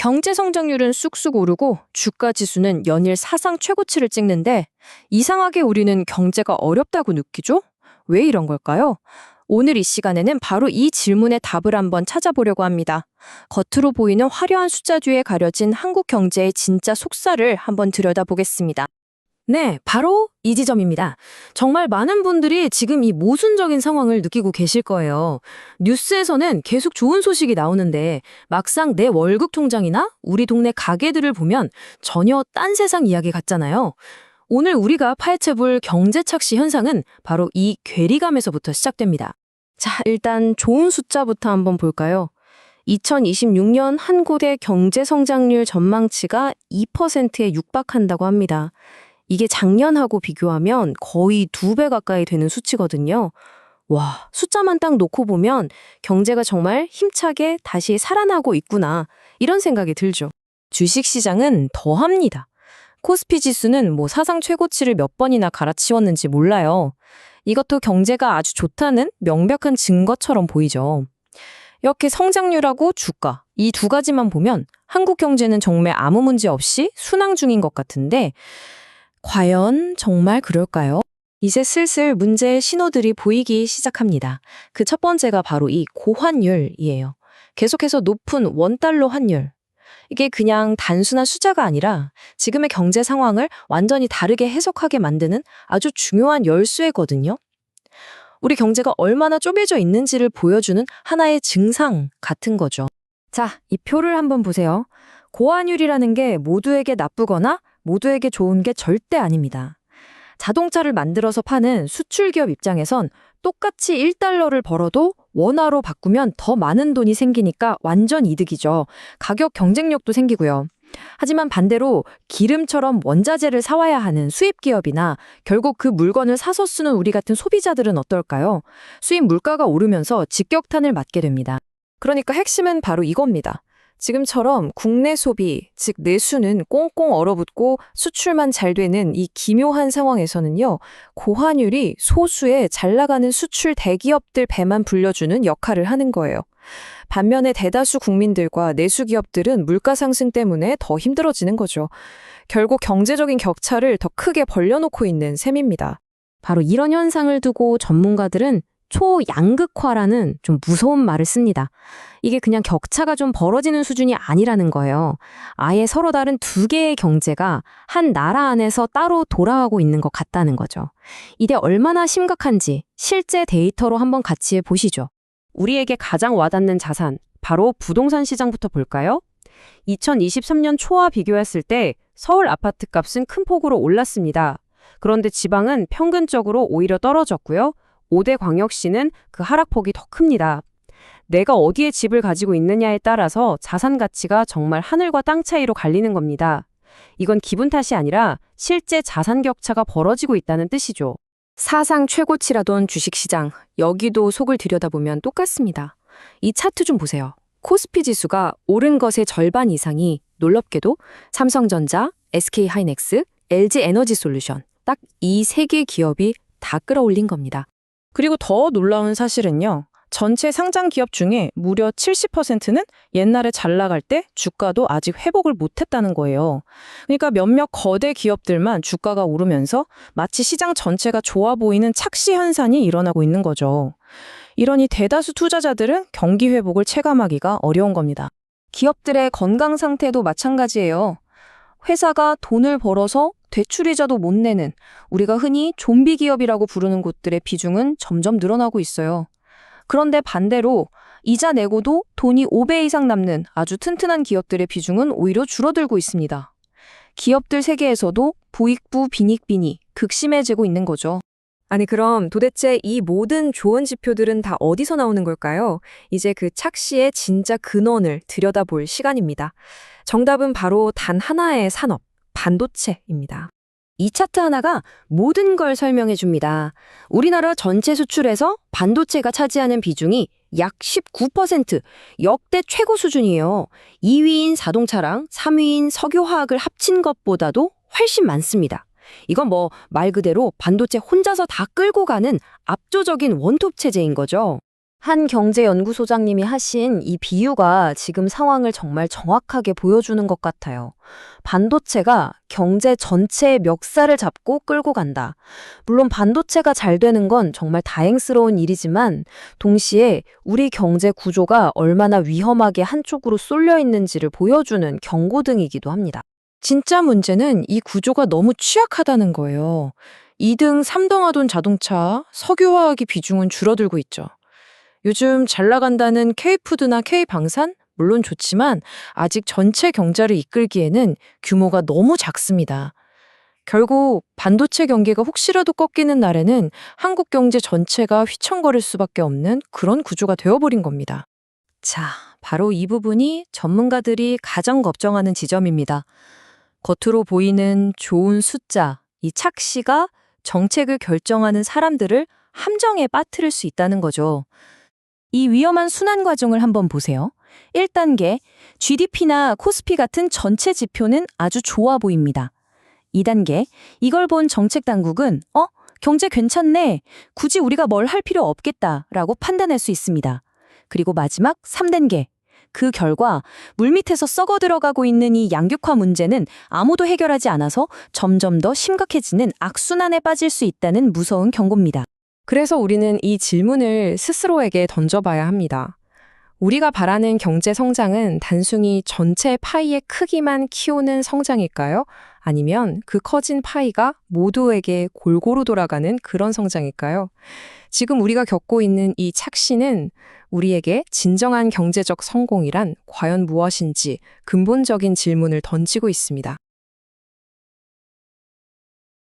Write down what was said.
경제 성장률은 쑥쑥 오르고 주가 지수는 연일 사상 최고치를 찍는데 이상하게 우리는 경제가 어렵다고 느끼죠? 왜 이런 걸까요? 오늘 이 시간에는 바로 이 질문의 답을 한번 찾아보려고 합니다. 겉으로 보이는 화려한 숫자 뒤에 가려진 한국 경제의 진짜 속살을 한번 들여다보겠습니다. 네, 바로 이 지점입니다. 정말 많은 분들이 지금 이 모순적인 상황을 느끼고 계실 거예요. 뉴스에서는 계속 좋은 소식이 나오는데 막상 내 월급 통장이나 우리 동네 가게들을 보면 전혀 딴 세상 이야기 같잖아요. 오늘 우리가 파헤쳐볼 경제 착시 현상은 바로 이 괴리감에서부터 시작됩니다. 자, 일단 좋은 숫자부터 한번 볼까요? 2026년 한국의 경제 성장률 전망치가 2%에 육박한다고 합니다. 이게 작년하고 비교하면 거의 2배 가까이 되는 수치거든요. 와, 숫자만 딱 놓고 보면 경제가 정말 힘차게 다시 살아나고 있구나, 이런 생각이 들죠. 주식시장은 더합니다. 코스피 지수는 사상 최고치를 몇 번이나 갈아치웠는지 몰라요. 이것도 경제가 아주 좋다는 명백한 증거처럼 보이죠. 이렇게 성장률하고 주가, 이 두 가지만 보면 한국 경제는 정말 아무 문제 없이 순항 중인 것 같은데 과연 정말 그럴까요? 이제 슬슬 문제의 신호들이 보이기 시작합니다. 그 첫 번째가 바로 이 고환율이에요. 계속해서 높은 원달러 환율. 이게 그냥 단순한 숫자가 아니라 지금의 경제 상황을 완전히 다르게 해석하게 만드는 아주 중요한 열쇠거든요. 우리 경제가 얼마나 쪼개져 있는지를 보여주는 하나의 증상 같은 거죠. 자, 이 표를 한번 보세요. 고환율이라는 게 모두에게 나쁘거나 모두에게 좋은 게 절대 아닙니다. 자동차를 만들어서 파는 수출기업 입장에선 똑같이 1달러를 벌어도 원화로 바꾸면 더 많은 돈이 생기니까 완전 이득이죠. 가격 경쟁력도 생기고요. 하지만 반대로 기름처럼 원자재를 사와야 하는 수입기업이나 결국 그 물건을 사서 쓰는 우리 같은 소비자들은 어떨까요? 수입 물가가 오르면서 직격탄을 맞게 됩니다. 그러니까 핵심은 바로 이겁니다. 지금처럼 국내 소비, 즉 내수는 꽁꽁 얼어붙고 수출만 잘 되는 이 기묘한 상황에서는요, 고환율이 소수의 잘 나가는 수출 대기업들 배만 불려주는 역할을 하는 거예요. 반면에 대다수 국민들과 내수 기업들은 물가 상승 때문에 더 힘들어지는 거죠. 결국 경제적인 격차를 더 크게 벌려놓고 있는 셈입니다. 바로 이런 현상을 두고 전문가들은 초양극화라는 좀 무서운 말을 씁니다. 이게 그냥 격차가 좀 벌어지는 수준이 아니라는 거예요. 아예 서로 다른 두 개의 경제가 한 나라 안에서 따로 돌아가고 있는 것 같다는 거죠. 이게 얼마나 심각한지 실제 데이터로 한번 같이 보시죠. 우리에게 가장 와닿는 자산, 바로 부동산 시장부터 볼까요? 2023년 초와 비교했을 때 서울 아파트 값은 큰 폭으로 올랐습니다. 그런데 지방은 평균적으로 오히려 떨어졌고요. 5대 광역시는 그 하락폭이 더 큽니다. 내가 어디에 집을 가지고 있느냐에 따라서 자산 가치가 정말 하늘과 땅 차이로 갈리는 겁니다. 이건 기분 탓이 아니라 실제 자산 격차가 벌어지고 있다는 뜻이죠. 사상 최고치라던 주식시장, 여기도 속을 들여다보면 똑같습니다. 이 차트 좀 보세요. 코스피 지수가 오른 것의 절반 이상이 놀랍게도 삼성전자, SK하이닉스, LG에너지솔루션, 딱 이 세 개 기업이 다 끌어올린 겁니다. 그리고 더 놀라운 사실은요. 전체 상장 기업 중에 무려 70%는 옛날에 잘 나갈 때 주가도 아직 회복을 못했다는 거예요. 그러니까 몇몇 거대 기업들만 주가가 오르면서 마치 시장 전체가 좋아 보이는 착시 현상이 일어나고 있는 거죠. 이러니 대다수 투자자들은 경기 회복을 체감하기가 어려운 겁니다. 기업들의 건강 상태도 마찬가지예요. 회사가 돈을 벌어서 대출이자도 못 내는 우리가 흔히 좀비 기업이라고 부르는 곳들의 비중은 점점 늘어나고 있어요. 그런데 반대로 이자 내고도 돈이 5배 이상 남는 아주 튼튼한 기업들의 비중은 오히려 줄어들고 있습니다. 기업들 세계에서도 부익부 빈익빈이 극심해지고 있는 거죠. 아니 그럼 도대체 이 모든 좋은 지표들은 다 어디서 나오는 걸까요? 이제 그 착시의 진짜 근원을 들여다볼 시간입니다. 정답은 바로 단 하나의 산업, 반도체입니다. 이 차트 하나가 모든 걸 설명해 줍니다. 우리나라 전체 수출에서 반도체가 차지하는 비중이 약 19%, 역대 최고 수준이에요. 2위인 자동차랑 3위인 석유화학을 합친 것보다도 훨씬 많습니다. 이건 말 그대로 반도체 혼자서 다 끌고 가는 압도적인 원톱 체제인 거죠. 한 경제연구소장님이 하신 이 비유가 지금 상황을 정말 정확하게 보여주는 것 같아요. 반도체가 경제 전체의 멱살을 잡고 끌고 간다. 물론 반도체가 잘 되는 건 정말 다행스러운 일이지만 동시에 우리 경제 구조가 얼마나 위험하게 한쪽으로 쏠려 있는지를 보여주는 경고등이기도 합니다. 진짜 문제는 이 구조가 너무 취약하다는 거예요. 2등, 3등 하던 자동차, 석유화학의 비중은 줄어들고 있죠. 요즘 잘 나간다는 K푸드나 K방산? 물론 좋지만 아직 전체 경제를 이끌기에는 규모가 너무 작습니다. 결국 반도체 경기가 혹시라도 꺾이는 날에는 한국 경제 전체가 휘청거릴 수밖에 없는 그런 구조가 되어버린 겁니다. 자, 바로 이 부분이 전문가들이 가장 걱정하는 지점입니다. 겉으로 보이는 좋은 숫자, 이 착시가 정책을 결정하는 사람들을 함정에 빠뜨릴 수 있다는 거죠. 이 위험한 순환 과정을 한번 보세요. 1단계, GDP나 코스피 같은 전체 지표는 아주 좋아 보입니다. 2단계, 이걸 본 정책 당국은 경제 괜찮네. 굳이 우리가 뭘 할 필요 없겠다라고 판단할 수 있습니다. 그리고 마지막 3단계, 그 결과 물밑에서 썩어 들어가고 있는 이 양극화 문제는 아무도 해결하지 않아서 점점 더 심각해지는 악순환에 빠질 수 있다는 무서운 경고입니다. 그래서 우리는 이 질문을 스스로에게 던져봐야 합니다. 우리가 바라는 경제 성장은 단순히 전체 파이의 크기만 키우는 성장일까요? 아니면 그 커진 파이가 모두에게 골고루 돌아가는 그런 성장일까요? 지금 우리가 겪고 있는 이 착시는 우리에게 진정한 경제적 성공이란 과연 무엇인지 근본적인 질문을 던지고 있습니다.